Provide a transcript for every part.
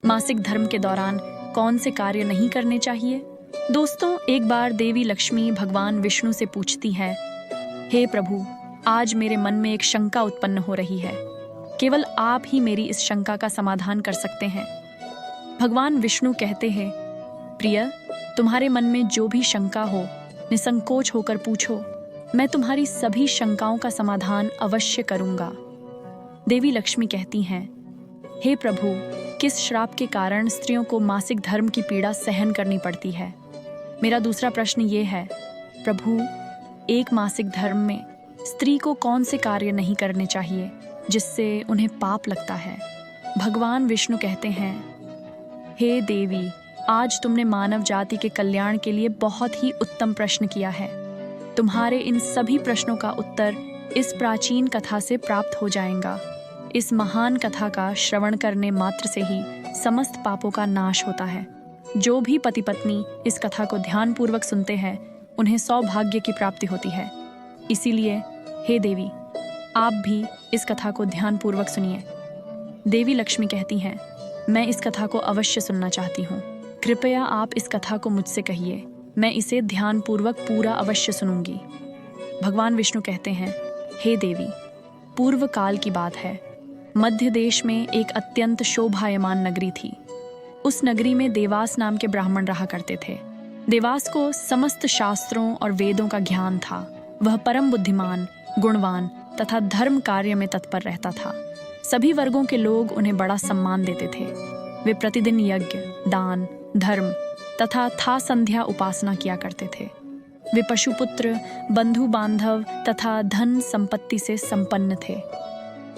मासिक धर्म के दौरान कौन से कार्य नहीं करने चाहिए? दोस्तों, एक बार देवी लक्ष्मी भगवान विष्णु से पूछती है, हे प्रभु, आज मेरे मन में एक शंका उत्पन्न हो रही है। केवल आप ही मेरी इस शंका का समाधान कर सकते हैं। भगवान विष्णु कहते हैं, प्रिय, तुम्हारे मन में जो भी शंका हो, निसंकोच होकर पूछो। मैं तुम्हारी सभी शंकाओं का समाधान अवश्य करूंगा। देवी लक्ष्मी कहती हैं, हे प्रभु, किस श्राप के कारण स्त्रियों को मासिक धर्म की पीड़ा सहन करनी पड़ती है? मेरा दूसरा प्रश्न ये है, प्रभु, एक मासिक धर्म में स्त्री को कौन से कार्य नहीं करने चाहिए जिससे उन्हें पाप लगता है? भगवान विष्णु कहते हैं, हे देवी, आज तुमने मानव जाति के कल्याण के लिए बहुत ही उत्तम प्रश्न किया है। तुम्हारे इन सभी प्रश्नों का उत्तर इस प्राचीन कथा से प्राप्त हो जाएगा। इस महान कथा का श्रवण करने मात्र से ही समस्त पापों का नाश होता है। जो भी पति पत्नी इस कथा को ध्यानपूर्वक सुनते हैं, उन्हें सौभाग्य की प्राप्ति होती है। इसीलिए हे देवी, आप भी इस कथा को ध्यानपूर्वक सुनिए। देवी लक्ष्मी कहती हैं, मैं इस कथा को अवश्य सुनना चाहती हूँ। कृपया आप इस कथा को मुझसे कहिए, मैं इसे ध्यानपूर्वक पूरा अवश्य सुनूंगी। भगवान विष्णु कहते हैं, हे देवी, पूर्व काल की बात है। मध्य देश में एक अत्यंत शोभायमान नगरी थी। उस नगरी में देवास नाम के ब्राह्मण रहा करते थे। देवास को समस्त शास्त्रों और वेदों का ज्ञान था। वह परम बुद्धिमान, गुणवान तथा धर्म कार्य में तत्पर रहता था। सभी वर्गों के लोग उन्हें बड़ा सम्मान देते थे। वे प्रतिदिन यज्ञ, दान, धर्म तथा था संध्या उपासना किया करते थे। वे पशुपुत्र, बंधु बांधव तथा धन संपत्ति से संपन्न थे।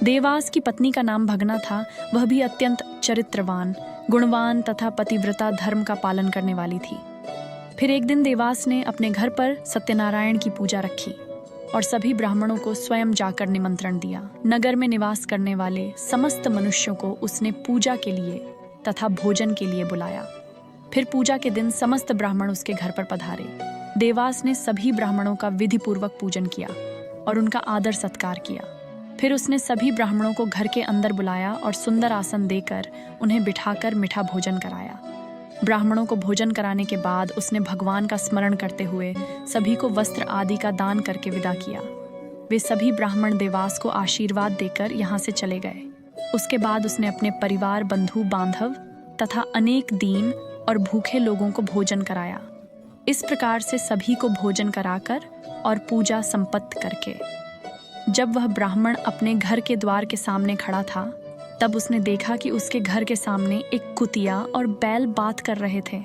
देवास की पत्नी का नाम भगना था। वह भी अत्यंत चरित्रवान, गुणवान तथा पतिव्रता धर्म का पालन करने वाली थी। फिर एक दिन देवास ने अपने घर पर सत्यनारायण की पूजा रखी और सभी ब्राह्मणों को स्वयं जाकर निमंत्रण दिया। नगर में निवास करने वाले समस्त मनुष्यों को उसने पूजा के लिए तथा भोजन के लिए बुलाया। फिर पूजा के दिन समस्त ब्राह्मण उसके घर पर पधारे। देवास ने सभी ब्राह्मणों का विधिपूर्वक पूजन किया और उनका आदर सत्कार किया। फिर उसने सभी ब्राह्मणों को घर के अंदर बुलाया और सुंदर आसन देकर उन्हें बिठाकर मीठा भोजन कराया। ब्राह्मणों को भोजन कराने के बाद उसने भगवान का स्मरण करते हुए सभी को वस्त्र आदि का दान करके विदा किया। वे सभी ब्राह्मण देवास को आशीर्वाद देकर यहाँ से चले गए। उसके बाद उसने अपने परिवार, बंधु बांधव तथा अनेक दीन और भूखे लोगों को भोजन कराया। इस प्रकार से सभी को भोजन कराकर और पूजा संपन्न करके जब वह ब्राह्मण अपने घर के द्वार के सामने खड़ा था, तब उसने देखा कि उसके घर के सामने एक कुतिया और बैल बात कर रहे थे।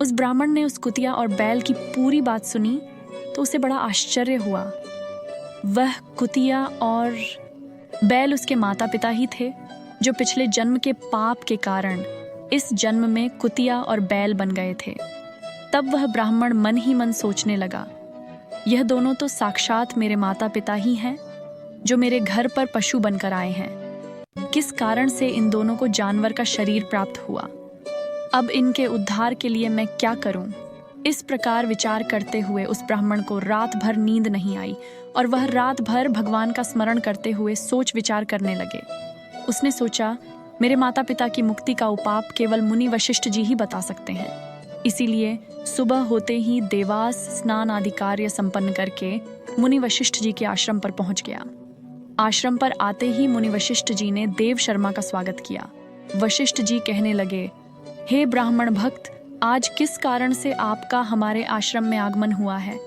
उस ब्राह्मण ने उस कुतिया और बैल की पूरी बात सुनी तो उसे बड़ा आश्चर्य हुआ। वह कुतिया और बैल उसके माता पिता ही थे, जो पिछले जन्म के पाप के कारण इस जन्म में कुतिया और बैल बन गए थे। तब वह ब्राह्मण मन ही मन सोचने लगा, यह दोनों तो साक्षात मेरे माता पिता ही हैं, जो मेरे घर पर पशु बनकर आए हैं। किस कारण से इन दोनों को जानवर का शरीर प्राप्त हुआ? अब इनके उद्धार के लिए मैं क्या करूं? इस प्रकार विचार करते हुए उस ब्राह्मण को रात भर नींद नहीं आई और वह रात भर भगवान का स्मरण करते हुए सोच विचार करने लगे। उसने सोचा, मेरे माता पिता की मुक्ति का उपाय केवल मुनि वशिष्ठ जी ही बता सकते हैं। इसीलिए सुबह होते ही देवास स्नान आदि कार्य संपन्न करके मुनि वशिष्ठ जी के आश्रम पर पहुंच गया। आश्रम पर आते ही मुनि वशिष्ठ जी ने देव शर्मा का स्वागत किया। वशिष्ठ जी कहने लगे, हे ब्राह्मण भक्त, आज किस कारण से आपका हमारे आश्रम में आगमन हुआ है?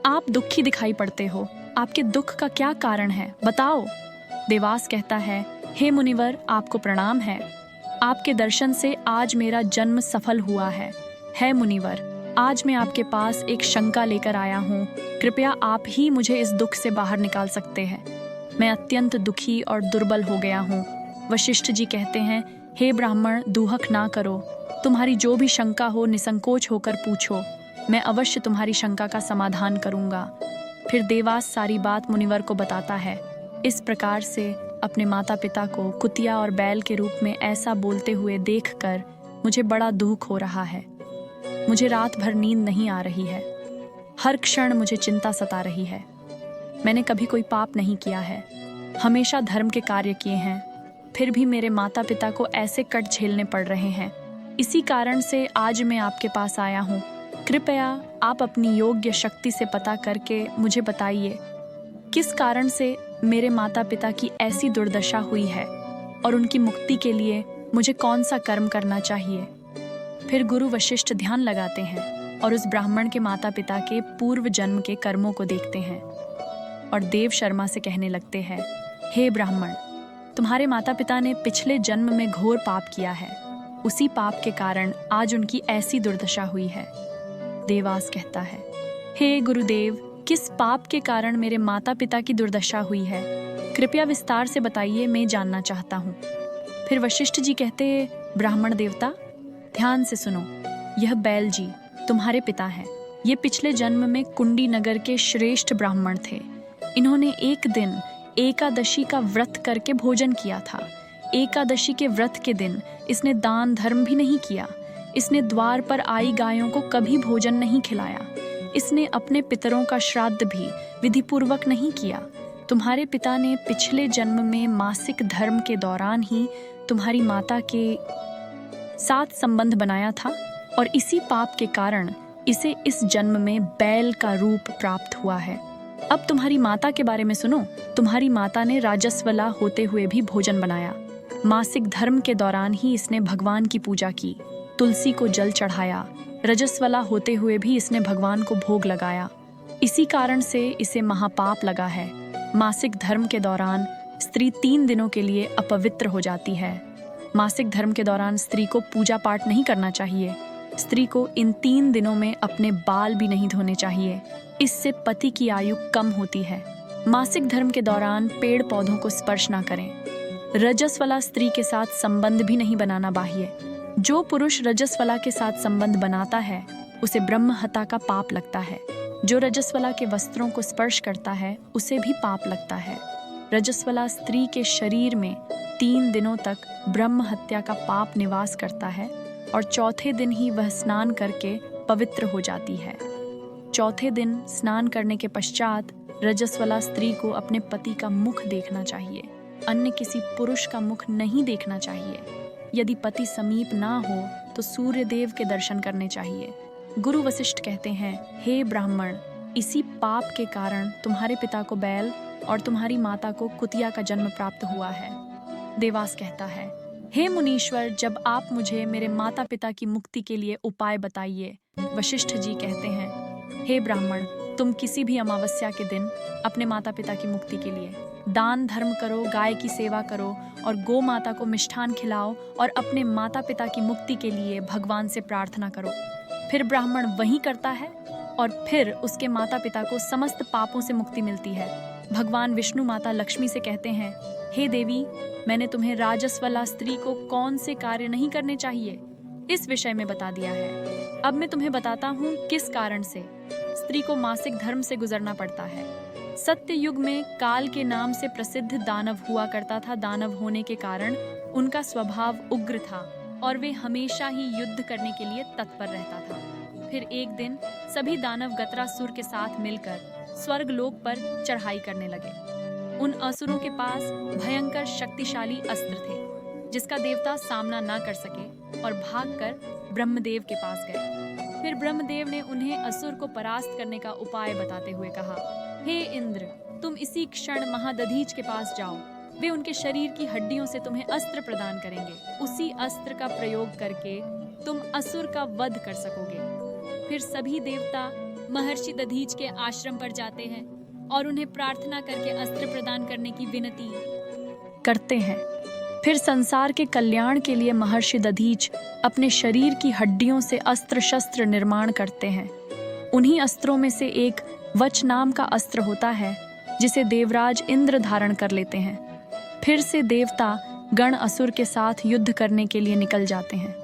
आप दुखी दिखाई पड़ते हो। आपके दुख का क्या कारण है, बताओ। देवास कहता है, हे मुनिवर, आपको प्रणाम है। आपके दर्शन से आज मेरा जन्म सफल हुआ है। हे मुनिवर, आज मैं आपके पास एक शंका लेकर आया हूँ। कृपया आप ही मुझे इस दुख से बाहर निकाल सकते हैं। मैं अत्यंत दुखी और दुर्बल हो गया हूँ। वशिष्ठ जी कहते हैं, हे ब्राह्मण, दुहक ना करो। तुम्हारी जो भी शंका हो, निसंकोच होकर पूछो। मैं अवश्य तुम्हारी शंका का समाधान करूँगा। फिर देवास सारी बात मुनिवर को बताता है। इस प्रकार से अपने माता पिता को कुतिया और बैल के रूप में ऐसा बोलते हुए देखकर मुझे बड़ा दुख हो रहा है। मुझे रात भर नींद नहीं आ रही है। हर क्षण मुझे चिंता सता रही है। मैंने कभी कोई पाप नहीं किया है, हमेशा धर्म के कार्य किए हैं, फिर भी मेरे माता पिता को ऐसे कट झेलने पड़ रहे हैं। इसी कारण से आज मैं आपके पास आया हूँ। कृपया आप अपनी योग्य शक्ति से पता करके मुझे बताइए किस कारण से मेरे माता पिता की ऐसी दुर्दशा हुई है और उनकी मुक्ति के लिए मुझे कौन सा कर्म करना चाहिए। फिर गुरु वशिष्ठ ध्यान लगाते हैं और उस ब्राह्मण के माता पिता के पूर्व जन्म के कर्मों को देखते हैं और देव शर्मा से कहने लगते हैं, हे ब्राह्मण, तुम्हारे माता पिता ने पिछले जन्म में घोर पाप किया है। उसी पाप के कारण आज उनकी ऐसी दुर्दशा हुई है। देवास कहता है, हे गुरुदेव, किस पाप के कारण मेरे माता पिता की दुर्दशा हुई है? कृपया विस्तार से बताइए, मैं जानना चाहता हूँ। फिर वशिष्ठ जी कहते, ब्राह्मण देवता, ध्यान से सुनो। यह बैल जी तुम्हारे पिता हैं। ये पिछले जन्म में कुंडी नगर के श्रेष्ठ ब्राह्मण थे। इन्होंने एक दिन एकादशी का व्रत करके भोजन किया था। एकादशी के व्रत के दिन इसने दान धर्म भी नहीं किया। इसने द्वार पर आई गायों को कभी भोजन नहीं खिलाया। इसने अपने पितरों का श्राद्ध भी विधिपूर्वक नहीं किया। तुम्हारे पिता ने पिछले जन्म में मासिक धर्म के दौरान ही तुम्हारी माता के साथ संबंध बनाया था और इसी पाप के कारण इसे इस जन्म में बैल का रूप प्राप्त हुआ है। अब तुम्हारी माता के बारे में सुनो। तुम्हारी माता ने राजस्वला होते हुए भी भोजन बनाया। मासिक धर्म के दौरान ही इसने भगवान की पूजा की, तुलसी को जल चढ़ाया। रजस्वला होते हुए भी इसने भगवान को भोग लगाया। इसी कारण से इसे महापाप लगा है। मासिक धर्म के दौरान स्त्री 3 दिनों के लिए अपवित्र हो जाती है। मासिक धर्म के दौरान स्त्री को पूजा पाठ नहीं करना चाहिए। स्त्री को इन 3 दिनों में अपने बाल भी नहीं धोने चाहिए। इससे पति की आयु कम होती है। मासिक धर्म के दौरान पेड़ पौधों को स्पर्श ना करें। रजस्वला स्त्री के साथ संबंध भी नहीं बनाना बाह्य। जो पुरुष रजस्वला के साथ संबंध बनाता है उसे ब्रह्म हत्या का पाप लगता है। जो रजस्वला के वस्त्रों को स्पर्श करता है उसे भी पाप लगता है। रजस्वला स्त्री के शरीर में 3 दिनों तक ब्रह्म हत्या का पाप निवास करता है और चौथे दिन ही वह स्नान करके पवित्र हो जाती है। चौथे दिन स्नान करने के पश्चात रजस्वला स्त्री को अपने पति का मुख देखना चाहिए। अन्य किसी पुरुष का मुख नहीं देखना चाहिए। यदि पति समीप ना हो तो सूर्य देव के दर्शन करने चाहिए। गुरु वशिष्ठ कहते हैं, हे ब्राह्मण, इसी पाप के कारण तुम्हारे पिता को बैल और तुम्हारी माता को कुतिया का जन्म प्राप्त हुआ है। देवास कहता है, हे मुनीश्वर, जब आप मुझे मेरे माता पिता की मुक्ति के लिए उपाय बताइए। वशिष्ठ जी कहते हैं, हे ब्राह्मण, तुम किसी भी अमावस्या के दिन अपने माता पिता की मुक्ति के लिए दान धर्म करो, गाय की सेवा करो और गौ माता को मिष्ठान खिलाओ और अपने माता पिता की मुक्ति के लिए भगवान से प्रार्थना करो। फिर ब्राह्मण वही करता है और फिर उसके माता पिता को समस्त पापों से मुक्ति मिलती है। भगवान विष्णु माता लक्ष्मी से कहते हैं, हे देवी, मैंने तुम्हें राजस्वला स्त्री को कौन से कार्य नहीं करने चाहिए इस विषय में बता दिया है। अब मैं तुम्हें बताता हूँ किस कारण से स्त्री को मासिक धर्म से गुजरना पड़ता है। सत्य युग में काल के नाम से प्रसिद्ध दानव हुआ करता था। दानव होने के कारण उनका स्वभाव उग्र था और वे हमेशा ही युद्ध करने के लिए तत्पर रहता था। फिर एक दिन सभी दानव गतरासुर के साथ मिलकर स्वर्गलोक पर चढ़ाई करने लगे। उन असुरों के पास भयंकर शक्तिशाली अस्त्र थे जिसका देवता सामना ना कर सके और भागकर ब्रह्मदेव के पास गए। फिर ब्रह्मदेव ने उन्हें असुर को परास्त करने का उपाय बताते हुए कहा, हे इंद्र, तुम इसी क्षण महादधीच के पास जाओ। वे उनके शरीर की हड्डियों से तुम्हें अस्त्र प्रदान करेंगे। उसी अस्त्र का प्रयोग करके तुम असुर का वध कर सकोगे। फिर सभी देवता महर्षि दधीच के आश्रम पर जाते हैं और उन्हें प्रार्थना करके अस्त्र प्रदान करने की विनती करते हैं। फिर संसार के कल्याण के लिए महर्षि दधीच अपने शरीर की हड्डियों से अस्त्र शस्त्र निर्माण करते हैं। उन्हीं अस्त्रों में से एक वच नाम का अस्त्र होता है जिसे देवराज इंद्र धारण कर लेते हैं। फिर से देवता गण असुर के साथ युद्ध करने के लिए निकल जाते हैं।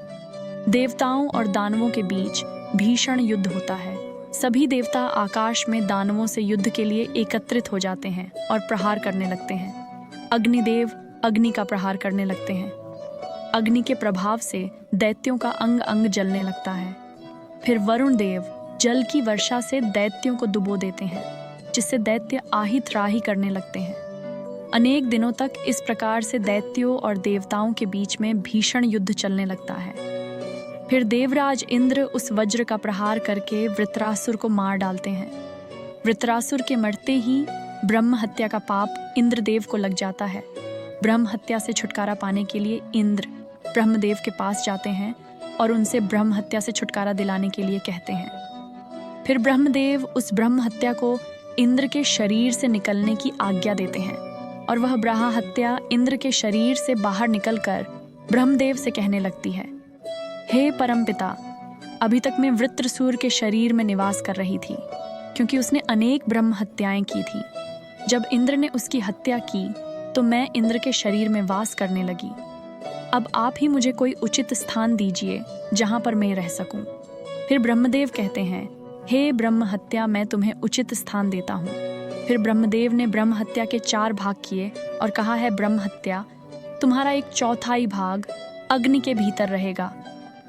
देवताओं और दानवों के बीच भीषण युद्ध होता है। सभी देवता आकाश में दानवों से युद्ध के लिए एकत्रित हो जाते हैं और प्रहार करने लगते हैं। अग्निदेव अग्नि का प्रहार करने लगते हैं। अग्नि के प्रभाव से दैत्यों का अंग अंग जलने लगता है। फिर वरुण देव जल की वर्षा से दैत्यों को डुबो देते हैं जिससे दैत्य आही त्राही करने लगते हैं। अनेक दिनों तक इस प्रकार से दैत्यों और देवताओं के बीच में भीषण युद्ध चलने लगता है। फिर देवराज इंद्र उस वज्र का प्रहार करके वृत्रासुर को मार डालते हैं। वृत्रासुर के मरते ही ब्रह्म हत्या का पाप इंद्रदेव को लग जाता है। ब्रह्म हत्या से छुटकारा पाने के लिए इंद्र ब्रह्मदेव के पास जाते हैं और उनसे ब्रह्म हत्या से छुटकारा दिलाने के लिए कहते हैं। फिर ब्रह्मदेव उस ब्रह्म हत्या को इंद्र के शरीर से निकलने की आज्ञा देते हैं और वह ब्रह्म हत्या इंद्र के शरीर से बाहर निकलकर ब्रह्मदेव से कहने लगती है, हे परमपिता, अभी तक मैं वृत्रसूर के शरीर में निवास कर रही थी क्योंकि उसने अनेक ब्रह्म हत्याएं की थी। जब इंद्र ने उसकी हत्या की तो मैं इंद्र के शरीर में वास करने लगी। अब आप ही मुझे कोई उचित स्थान दीजिए जहां पर मैं रह सकूं। फिर ब्रह्मदेव कहते हैं, हे ब्रह्म हत्या, मैं तुम्हें उचित स्थान देता हूँ। फिर ब्रह्मदेव ने ब्रह्म हत्या के 4 भाग किए और कहा है, ब्रह्म हत्या, तुम्हारा एक चौथाई भाग अग्नि के भीतर रहेगा।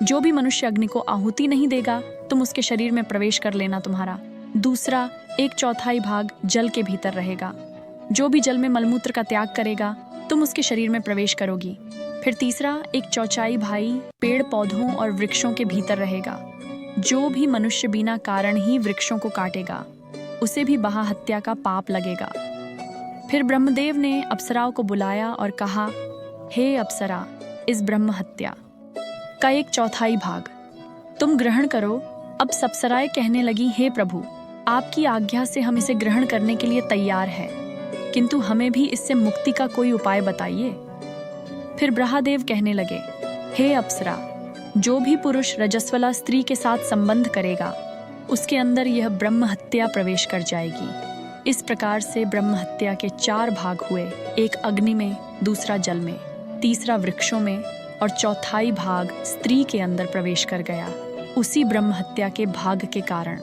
जो भी मनुष्य अग्नि को आहुति नहीं देगा तुम उसके शरीर में प्रवेश कर लेना। तुम्हारा दूसरा एक चौथाई भाग जल के भीतर रहेगा। जो भी जल में मलमूत्र का त्याग करेगा तुम उसके शरीर में प्रवेश करोगी। फिर तीसरा एक चौथाई भाग पेड़ पौधों और वृक्षों के भीतर रहेगा। जो भी मनुष्य बिना कारण ही वृक्षों को काटेगा उसे भी ब्रह्म हत्या का पाप लगेगा। फिर ब्रह्मदेव ने अप्सराओं को बुलाया और कहा, हे अप्सरा, इस ब्रह्म हत्या का एक चौथाई भाग तुम ग्रहण करो। अब अप्सराएं कहने लगी, हे प्रभु, आपकी आज्ञा से हम इसे ग्रहण करने के लिए तैयार हैं, किंतु हमें भी इससे मुक्ति का कोई उपाय बताइए। फिर ब्रह्मदेव कहने लगे, हे अप्सरा, जो भी पुरुष रजस्वला स्त्री के साथ संबंध करेगा उसके अंदर यह ब्रह्म हत्या प्रवेश कर जाएगी। इस प्रकार से ब्रह्म हत्या के 4 भाग हुए, एक अग्नि में, दूसरा जल में, तीसरा वृक्षों में और चौथाई भाग स्त्री के अंदर प्रवेश कर गया। उसी ब्रह्म हत्या के भाग के कारण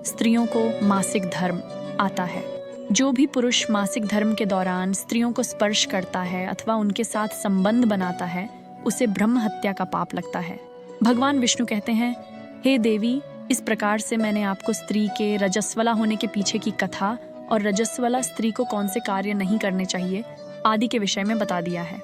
स्त्रियों को मासिक धर्म आता है। जो भी पुरुष मासिक धर्म के दौरान स्त्रियों को स्पर्श करता है अथवा उनके साथ संबंध बनाता है उसे ब्रह्म हत्या का पाप लगता है। भगवान विष्णु कहते हैं, हे देवी, इस प्रकार से मैंने आपको स्त्री के रजस्वला होने के पीछे की कथा और रजस्वला स्त्री को कौन से कार्य नहीं करने चाहिए आदि के विषय में बता दिया है।